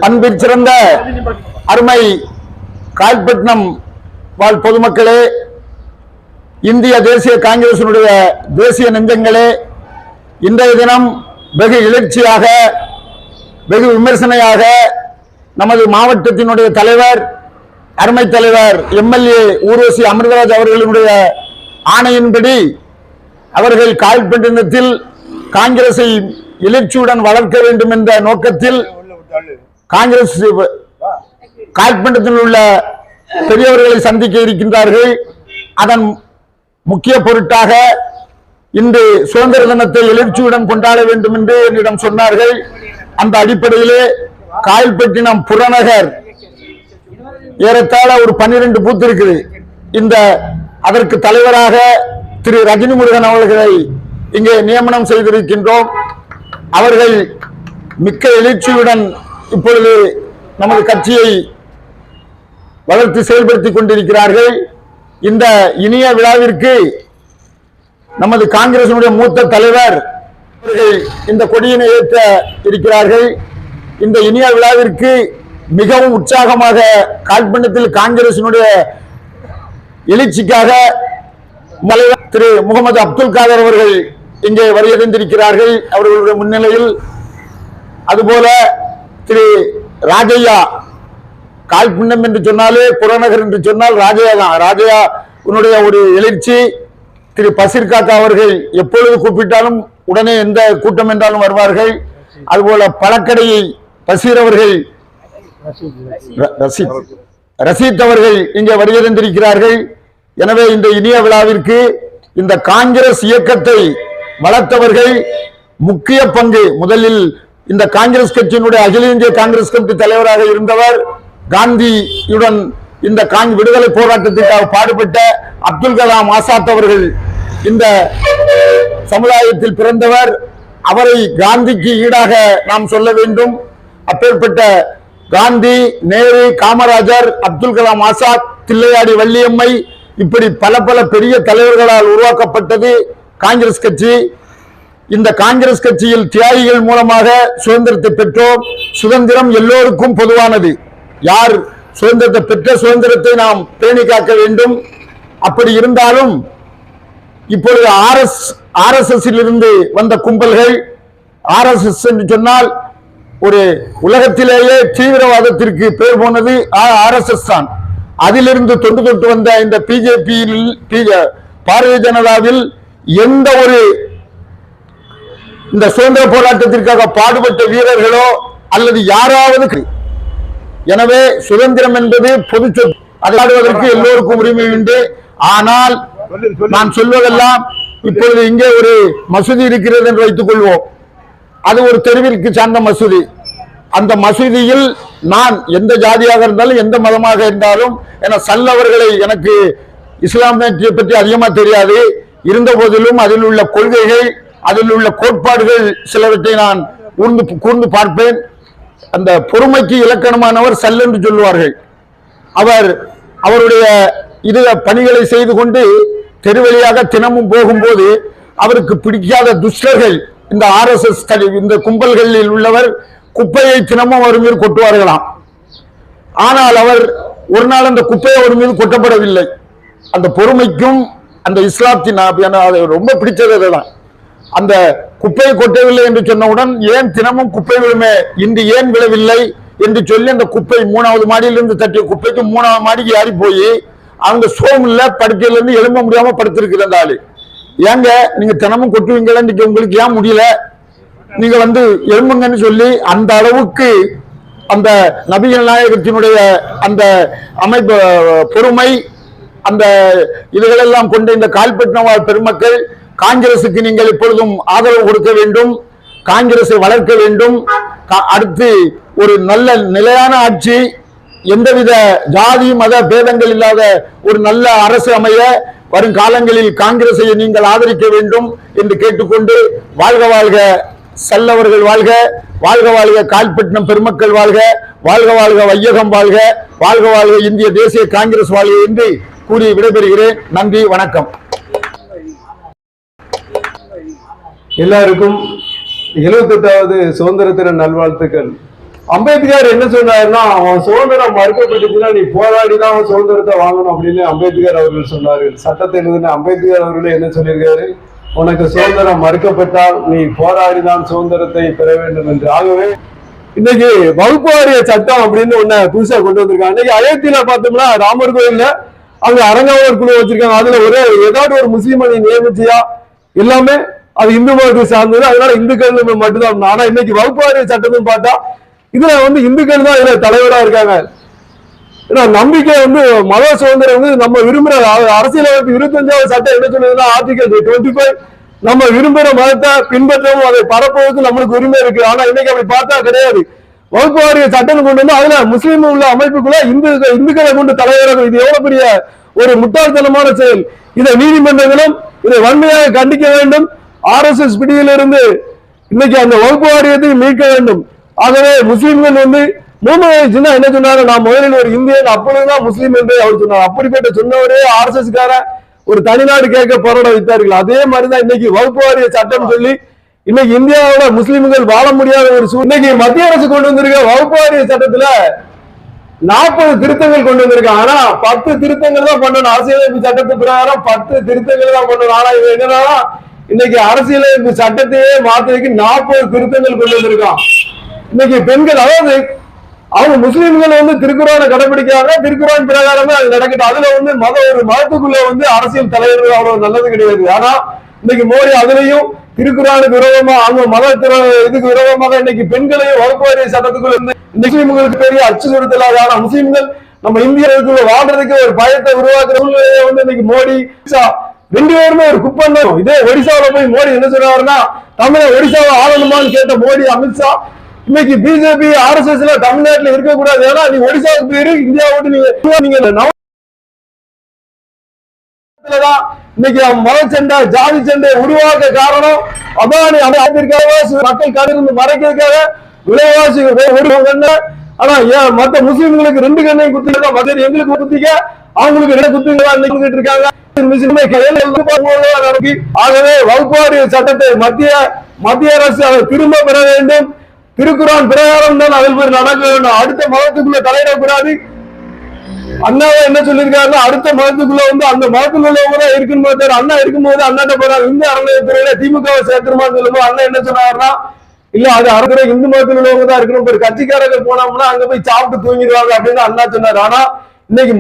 அன்பிற் சிறந்த அருமை காயல்பட்டினம் வாழ் பொதுமக்களே, இந்திய தேசிய காங்கிரசினுடைய தேசிய நெஞ்சங்களே, இன்றைய தினம் வெகு எழுச்சியாக வெகு விமர்சனையாக நமது மாவட்டத்தினுடைய தலைவர் அருமை தலைவர் எம்எல்ஏ ஊர்வசி அமிர்தராஜ் அவர்களுடைய ஆணையின்படி அவர்கள் காயல்பட்டினத்தில் காங்கிரஸை எழுச்சியுடன் வளர்க்க வேண்டும் என்ற நோக்கத்தில் காங்கிரஸ் காயல்பட்டினத்தில் உள்ள பெரியவர்களை சந்திக்க இருக்கின்றார்கள். அதன் முக்கிய பொருட்டாக இன்று சுதந்திர தினத்தை எழுச்சியுடன் கொண்டாட வேண்டும் என்று என்னிடம் சொன்னார்கள். அந்த அடிப்படையிலே காயல்பட்டினம் புறநகர் ஏறத்தாழ ஒரு 12 பூத் இருக்குது. அதற்கு தலைவராக திரு ரஜினி முருகன் அவர்களை இங்கே நியமனம் செய்திருக்கின்றோம். அவர்கள் மிக்க எழுச்சியுடன் இப்பொழுது நமது கட்சியை வளர்த்து செயல்படுத்திக் கொண்டிருக்கிறார்கள். இந்த இனிய விழாவிற்கு நமது காங்கிரசினுடைய மூத்த தலைவர் இந்த கொடியினை ஏற்ற இருக்கிறார்கள். இந்த இனிய விழாவிற்கு மிகவும் உற்சாகமாக காயல்பட்டினத்தில் காங்கிரசினுடைய எழுச்சிக்காக தலைவர் திரு முகமது அப்துல் காதர் அவர்கள் இங்கே வருகின்றிருக்கிறார்கள் அவர்களுடைய முன்னிலையில். அதுபோல திரு ராஜையா, காயல்பட்டினம் என்று சொன்னாலே புறநகர் என்று சொன்னால் ராஜையா தான். ராஜையா உன்னுடைய ஒரு எழுச்சி. திரு பசீர் காக்கா அவர்கள் எப்பொழுது கூப்பிட்டாலும் உடனே எந்த கூட்டம் என்றாலும் வருவார்கள். அதுபோல பழக்கடையை பசீர் அவர்கள், ரசீத் அவர்கள் இங்கே வருகின்றிருக்கிறார்கள். எனவே இந்த இனிய விழாவிற்கு இந்த காங்கிரஸ் இயக்கத்தை வளர்த்தவர்கள் முக்கிய பங்கு. முதலில் இந்த காங்கிரஸ் கட்சியினுடைய அகில இந்திய காங்கிரஸ் கமிட்டி தலைவராக இருந்தவர், காந்தியுடன் இந்த விடுதலை போராட்டத்திற்காக பாடுபட்ட அப்துல் கலாம் ஆசாத் அவர்கள் இந்த சமுதாயத்தில் பிறந்தவர். அவரை காந்திக்கு ஈடாக நாம் சொல்ல வேண்டும். அப்பேற்பட்ட காந்தி, நேரு, காமராஜர், அப்துல் கலாம் ஆசாத், தில்லையாடி வள்ளியம்மை, இப்படி பல பல பெரிய தலைவர்களால் உருவாக்கப்பட்டது காங்கிரஸ் கட்சி. இந்த காங்கிரஸ் கட்சியில் தியாகிகள் மூலமாக சுதந்திரத்தை பெற்றோம். சுதந்திரம் எல்லோருக்கும் பொதுவானது. யார் சுதந்திரத்தை பெற்ற சுதந்திரத்தை நாம் பேணி காக்க வேண்டும். அப்படி இருந்தாலும் இப்பொழுது RSS இருந்து வந்த கும்பல்கள், RSS என்று சொன்னால் ஒரு உலகத்திலேயே தீவிரவாதத்திற்கு பேர் போனது RSS தான். அதிலிருந்து தொட்டு வந்த இந்த பிஜேபியில், பாரதிய ஜனதாவில் எந்த ஒரு இந்த சுதந்திர போராட்டத்திற்காக பாடுபட்ட வீரர்களோ அல்லது யாராவது. எனவே சுதந்திரம் என்பது பொது சொத்து, அதாடுவதற்கு எல்லோருக்கும் உரிமை உண்டு. ஆனால் நான் சொல்வதெல்லாம், இப்பொழுது இங்கே ஒரு மசூதி இருக்கிறது என்று வைத்துக் கொள்வோம். அது ஒரு தெருவிற்கு சார்ந்த மசூதி. அந்த மசூதியில் நான் எந்த ஜாதியாக இருந்தாலும் எந்த மதமாக இருந்தாலும், என சல்லவர்களை, எனக்கு இஸ்லாமியத்தை பற்றி அதிகமாக தெரியாது. இருந்த போதிலும் அதில் உள்ள கொள்கைகள், அதில் உள்ள கோட்பாடுகள் சிலவற்றை நான் கூர்ந்து பார்ப்பேன். அந்த பொறுமைக்கு இலக்கணமானவர் சல் என்று சொல்லுவார்கள். அவருடைய பணிகளை செய்து கொண்டு தெருவழியாக தினமும் போகும்போது அவருக்கு பிடிக்காத துஷ்டர்கள், இந்த RSS இந்த கும்பல்களில் உள்ளவர் குப்பையை தினமும் அவர் மீது கொட்டுவார்களாம். ஆனால் அவர் ஒரு நாள் அந்த குப்பையை அவர் மீது கொட்டப்படவில்லை. அந்த பொறுமைக்கும் அந்த இஸ்லாத்தின் ரொம்ப பிடிச்சது தான். அந்த குப்பையை கொட்டவில்லை என்று சொன்னவுடன், ஏன் தினமும் குப்பை விழுமே, இன்று ஏன் விழவில்லை என்று சொல்லி அந்த குப்பை 3வது மாடியிலிருந்து தட்டிய குப்பைக்கு 3வது மாடிக்கு ஏறி போய் அவங்க சோமில்ல படுக்கையிலிருந்து எழும்ப முடியாம படுத்திருக்கிற அந்த ஆளு. ஏங்க நீங்க தினமும் கொட்டுவீங்களா, இன்னைக்கு உங்களுக்கு ஏன் முடியல, நீங்க எழும்புங்கன்னு சொல்லி அந்த அளவுக்கு அந்த நபிகள் நாயகத்தினுடைய அந்த அமைப்பு, பொறுமை, அந்த இதுகளெல்லாம் கொண்ட இந்த காயல்பட்டினம் வாழ் பெருமக்கள், காங்கிரசுக்கு நீங்கள் இப்பொழுதும் ஆதரவு கொடுக்க வேண்டும், காங்கிரஸை வளர்க்க வேண்டும். அடுத்து ஒரு நல்ல நிலையான ஆட்சி, எந்தவித ஜாதி மத பேதங்கள் இல்லாத ஒரு நல்ல அரசு அமைய வரும் காலங்களில் காங்கிரஸை நீங்கள் ஆதரிக்க வேண்டும் என்று கேட்டுக்கொண்டு, வாழ்க வாழ்க சல்லவர்கள் வாழ்க, வாழ்க வாழ்க காயல்பட்டினம் பெருமக்கள் வாழ்க, வாழ்க வாழ்க வையகம் வாழ்க, வாழ்க வாழ்க இந்திய தேசிய காங்கிரஸ் வாழ்க என்று கூறி விடைபெறுகிறேன். நன்றி, வணக்கம். எல்லாருக்கும் 78வது சுதந்திர தின நல்வாழ்த்துக்கள். அம்பேத்கர் என்ன சொன்னாருன்னா, அவன் சுதந்திரம் மறுக்கப்பட்டுச்சுன்னா நீ போராடிதான் அவன் சுதந்திரத்தை வாங்கணும் அப்படின்னு அம்பேத்கர் அவர்கள் சொன்னார்கள். சட்டத்தை எழுதின அம்பேத்கர் அவர்களே என்ன சொல்லியிருக்காரு, உனக்கு சுதந்திரம் மறுக்கப்பட்டால் நீ போராடிதான் சுதந்திரத்தை பெற வேண்டும் என்று. ஆகவே இன்னைக்கு வகுப்பு வாரிய சட்டம் அப்படின்னு ஒண்ணு புதுசா கொண்டு வந்திருக்காங்க. இன்னைக்கு அயோத்தியில பார்த்தோம்னா ராமர் கோயில்ல அங்க அரங்காவலர் குழு வச்சிருக்காங்க. அதுல ஏதாவது ஒரு முஸ்லீம் அணி நியமிச்சியா, எல்லாமே அது இந்து மதத்தை சார்ந்தது, அதனால இந்துக்கள் மட்டும்தான். ஆனா இன்னைக்கு வகுப்பு வாரிய சட்டம்னு பார்த்தா இதுல இந்துக்கள் தான் இதுல தலைவரா இருக்காங்க. ஏன்னா நம்பிக்கை மத சுதந்திரம் நம்ம விரும்புற அரசியலமைப்பு 25வது சட்டம் என்ன சொல்லுதுன்னா, ஆர்டிகல் 25 நம்ம விரும்புற மதத்தை பின்பற்றவும் அதை பரப்புவதற்கு நம்மளுக்கு உரிமை இருக்கு. ஆனா இன்னைக்கு அப்படி பார்த்தா கிடையாது. வகுப்பு வாரிய சட்டம் கொண்டு வந்து அதுல முஸ்லீம் உள்ள அமைப்புக்குள்ள இந்துக்களை கொண்டு தலைவர்கள். இது எவ்வளவு பெரிய ஒரு முட்டாள்தனமான செயல். இதை நீதிமன்றங்களும் இதை வன்மையாக கண்டிக்க வேண்டும். RSS பிடியிலிருந்து இன்னைக்கு அந்த வகுப்பு வாரியத்தை மீட்க வேண்டும். ஆகவே முஸ்லீம்கள் முகமது என்ன சொன்னாரு, நான் முதலில் ஒரு இந்தியன் அப்பொழுதுதான் முஸ்லீம் என்று அவர் சொன்னார். அப்படிப்பட்ட சொன்னவரே RSS கார ஒரு தனிநாடு கேட்க போராட வைத்தார்கள். அதே மாதிரிதான் இன்னைக்கு வகுப்பு வாரிய சட்டம் சொல்லி இன்னைக்கு இந்தியாவோட முஸ்லீம்கள் வாழ முடியாத ஒரு இன்னைக்கு மத்திய அரசு கொண்டு வந்திருக்க வகுப்பு வாரிய சட்டத்துல 40 திருத்தங்கள் கொண்டு வந்திருக்காங்க. ஆனா 10 திருத்தங்கள் தான் பண்ணணும். அரசியலமைப்பு சட்டத்து பிரகாரம் 10 திருத்தங்கள் தான் பண்ணணும். ஆனா இது என்னன்னா, இன்னைக்கு அரசியலமைப்பு சட்டத்தையே மாத்திரைக்கு 40 திருத்தங்கள் கொண்டு வந்திருக்கான். இன்னைக்கு பெண்கள், அதாவது அவங்க முஸ்லீம்கள் திருக்குறானை கடைபிடிக்கிறாங்க, திருக்குறான் பிரகாரமே அது நடக்குது. அதுல ஒரு மதத்துக்குள்ள அரசியல் தலைவர்கள் அவ்வளவு நல்லது கிடையாது. ஆனா இன்னைக்கு மோடி அதுலயும் திருக்குறானுக்கு விரோதமா, அவங்க மத இதுக்கு விரோதமாக இன்னைக்கு பெண்களையும் வகுப்பு வாரிய சட்டத்துக்குள்ள முஸ்லீம்களுக்கு பெரிய அச்சுறுத்தலாக. ஆனா முஸ்லீம்கள் நம்ம இந்தியாவுக்குள்ள வாழ்றதுக்கு ஒரு பயத்தை உருவாக்குற சூழ்நிலையை இன்னைக்கு மோடி 2 பேருமே ஒரு குப்பம். இதே ஒடிசாவில போய் மோடி என்ன சொன்னாருன்னா, தமிழ ஒடிசாவை ஆளணுமான்னு கேட்ட மோடி அமித்ஷா இன்னைக்கு பிஜேபி RSS தமிழ்நாட்டில் இருக்கக்கூடாது. ஏன்னா நீ ஒடிசாவுக்கு பேரு இந்தியா விட்டு நீங்க இன்னைக்கு மத சண்டை ஜாதி சண்டை உருவாக்க காரணம் அதானி மக்கள் கதிர்ந்து மறைக்கிறதுக்காக விலைவாசி ஆனா மத்த முஸ்லீம்களுக்கு 2 கண்ணையும் குத்திக்க, எங்களுக்கு குத்திக்க அவங்களுக்கு 2 குத்துங்க இருக்காங்க. ஆகவே வகுப்பு வாரிய சட்டத்தை மத்திய அரசு அதை திரும்ப பெற வேண்டும். திருக்குறான் பிரகாரம் தான் அதில் போய் நடக்க வேண்டும். அடுத்த மதத்துக்குள்ள தலையிடக்கூடாது. அண்ணாவை என்ன சொல்லியிருக்காருன்னா, அடுத்த மதத்துக்குள்ள அந்த மதத்துல உள்ளவங்க தான் இருக்குன்னு அண்ணா இருக்கும்போது அண்ணாட்ட போறாங்க. இந்து அறநிலையத்துறையில திமுகவை சேர்த்துருமான்னு சொல்லும்போது அண்ணா என்ன சொன்னாருன்னா, இல்ல அது அறத்துறை இந்து மதத்தில் உள்ளவங்க தான் இருக்கணும். ஒரு கட்சிக்காரர்கள் போனோம்னா அங்க போய் சாப்பிட்டு தூங்கிடுவாங்க அப்படின்னு அண்ணா சொன்னார். ஆனா இன்னைக்கு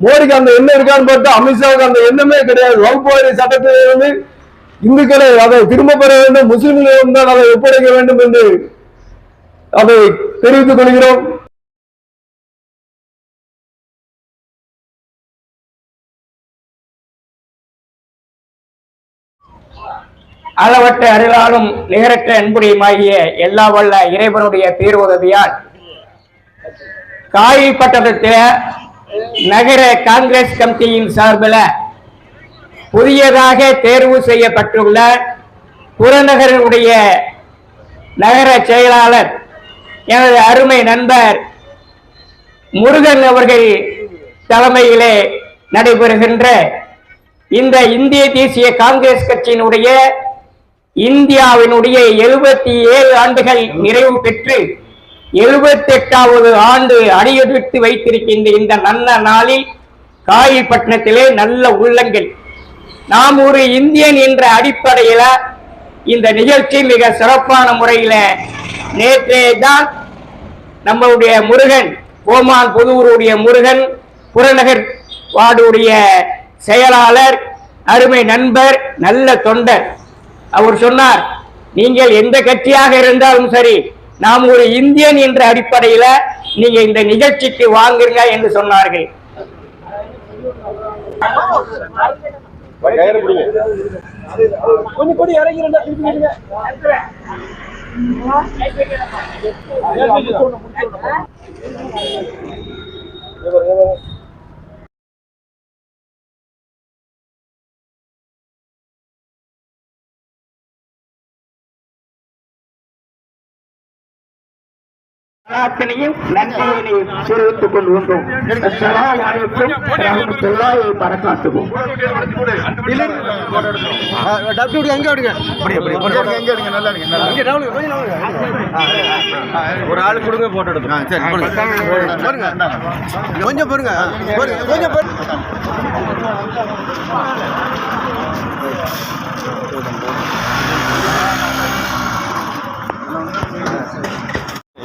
மோடிக்கு அந்த எண்ணம் இருக்கான்னு பார்த்தா அமித்ஷாவுக்கு அந்த எண்ணமே கிடையாது. வகுப்பு வாரிய சட்டத்தை இந்துக்களை அதை திரும்ப பெற வேண்டும், முஸ்லிம்களை அதை ஒப்படைக்க வேண்டும் என்று அதை தெரிவித்துக் கொள்கிறோம். அளவற்ற அருளாலும் நிகரற்ற அன்புடையுமாகிய எல்லா வல்ல இறைவனுடைய பேருதவியால் காயிப்பட்டணத்தில் நகர காங்கிரஸ் கமிட்டியின் சார்பில் புதியதாக தேர்வு செய்யப்பட்டுள்ள புறநகரனுடைய நகர செயலாளர் எனது அருமை நண்பர் முருகன் அவர்கள் தலைமையிலே நடைபெறுகின்ற இந்த இந்திய தேசிய காங்கிரஸ் கட்சியினுடைய இந்தியாவினுடைய 77 ஆண்டுகள் நிறைவு பெற்று 78வது ஆண்டு அடியெடுத்து வைத்திருக்கின்ற இந்த நல்ல நாளில் காயிப்பட்டினத்திலே நல்ல உள்ளங்கள், நாம் ஒரு இந்தியன் என்ற அடிப்படையில் இந்த நிகழ்ச்சி மிக சிறப்பான முறையில் நேற்றே தான் நம்மளுடைய முருகன், கோமான் புதூருடைய முருகன், புறநகர் வார்டுடைய செயலாளர், அருமை நண்பர், நல்ல தொண்டர், அவர் சொன்னார், நீங்கள் எந்த கட்சியாக இருந்தாலும் சரி, நாம் ஒரு இந்தியன் என்ற அடிப்படையில் நீங்க இந்த நிகழ்ச்சிக்கு வாங்குங்க என்று சொன்னார்கள். பிரார்த்தனையும் நன்றியினை தெரிவித்துக் கொள்கின்றோம். அஸ்ஸலாமு அலைக்கும் வரஹ்மத்துல்லாஹி வபரகாத்துஹு. ஒரு ஆளு கொடுங்க போட்டோ எடுத்து. கொஞ்சம் பாருங்க கொஞ்சம்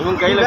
இவங்க கையில